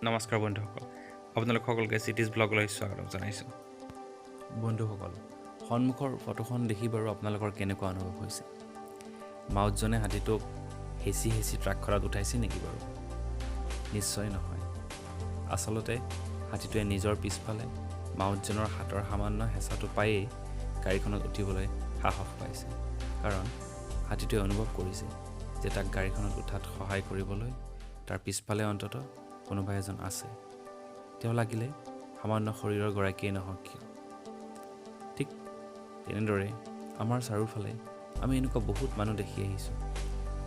নমস্কাৰ বন্ধুসকল, আপোনালোক সকলোকে চিটিজ ব্লগলৈ স্বাগতম জনাইছোঁ। বন্ধুসকল, সন্মুখৰ ফটোখন দেখি বাৰু আপোনালোকৰ কেনেকুৱা অনুভৱ হৈছে? মাউতজনে হাতীটোক হেঁচি ট্ৰাকখনত উঠাইছে নেকি বাৰু? নিশ্চয় নহয়। আচলতে হাতীটোৱে নিজৰ পিছফালে মাউতজনৰ হাতৰ সামান্য হেঁচাটো পায়েই গাড়ীখনত উঠিবলৈ সাহস পাইছে। কাৰণ হাতীটোৱে অনুভৱ কৰিছে যে তাক গাড়ীখনত উঠাত সহায় কৰিবলৈ তাৰ পিছফালে অন্ততঃ কোনোবা এজন আছে। তেওঁ লাগিলে সামান্য শৰীৰৰ গৰাকীয়ে নহওক কিয়। ঠিক তেনেদৰে আমাৰ চাৰিওফালে আমি এনেকুৱা বহুত মানুহ দেখি আহিছোঁ,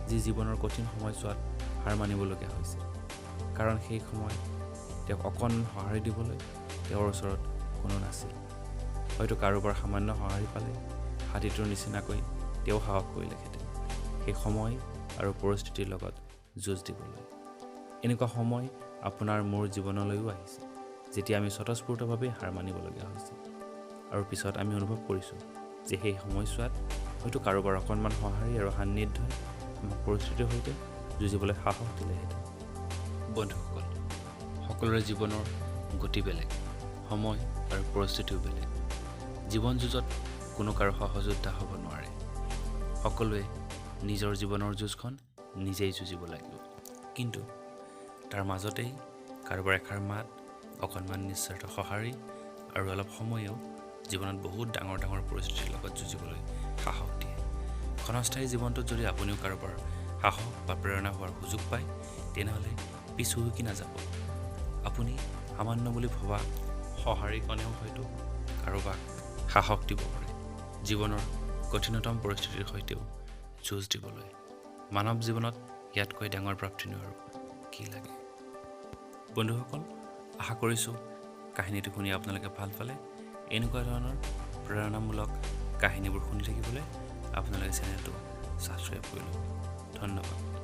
যি জীৱনৰ কঠিন সময়ছোৱাত হাৰ মানিবলগীয়া হৈছে। কাৰণ সেই সময় তেওঁক অকণমান সঁহাৰি দিবলৈ তেওঁৰ ওচৰত কোনো নাছিল। হয়তো কাৰোবাৰ সামান্য সঁহাৰি পালে হাতীটোৰ নিচিনাকৈ তেওঁ সাহস কৰিলেহেঁতেন সেই সময় আৰু পৰিস্থিতিৰ লগত যুঁজ দিবলৈ। এনেকুৱা সময় আপোনাৰ মোৰ জীৱনলৈও আহিছে, যেতিয়া আমি স্বতঃস্ফূৰ্তভাৱে হাৰ মানিবলগীয়া হৈছে। আৰু পিছত আমি অনুভৱ কৰিছোঁ যে সেই সময়ছোৱাত হয়তো কাৰোবাৰ অকণমান সঁহাৰি আৰু সান্নিধ্যই আমাক পৰিস্থিতিৰ সৈতে যুঁজিবলৈ সাহস দিলেহেঁতেন। বন্ধুসকল, সকলোৰে জীৱনৰ গতি বেলেগ, সময় আৰু পৰিস্থিতিও বেলেগ। জীৱন যুঁজত কোনো কাৰো সহযোদ্ধা হ'ব নোৱাৰে। সকলোৱে নিজৰ জীৱনৰ যুঁজখন নিজেই যুঁজিব লাগিব। কিন্তু তাৰ মাজতেই কাৰোবাৰ এষাৰ মাত, অকণমান নিস্বাৰ্থ সঁহাৰি আৰু অলপ সময়েও জীৱনত বহুত ডাঙৰ পৰিস্থিতিৰ লগত যুঁজিবলৈ সাহস দিয়ে। ক্ষণস্থায়ী জীৱনটোত যদি আপুনিও কাৰোবাৰ সাহস বা প্ৰেৰণা হোৱাৰ সুযোগ পায়, তেনেহ'লে পিছ হুহুকি নাযাব। আপুনি সামান্য বুলি ভবা সঁহাৰিকণেও হয়তো কাৰোবাক সাহস দিব পাৰে জীৱনৰ কঠিনতম পৰিস্থিতিৰ সৈতেও যুঁজ দিবলৈ। মানৱ জীৱনত ইয়াতকৈ ডাঙৰ প্ৰাপ্তিনো আৰু কি লাগে? বন্ধুসকল, আশা কৰিছোঁ কাহিনীটো শুনি আপোনালোকে ভাল পালে। এনেকুৱা ধৰণৰ প্ৰেৰণামূলক কাহিনীবোৰ শুনি থাকিবলৈ আপোনালোকে চেনেলটো ছাবস্ক্ৰাইব কৰি ল'ব। ধন্যবাদ।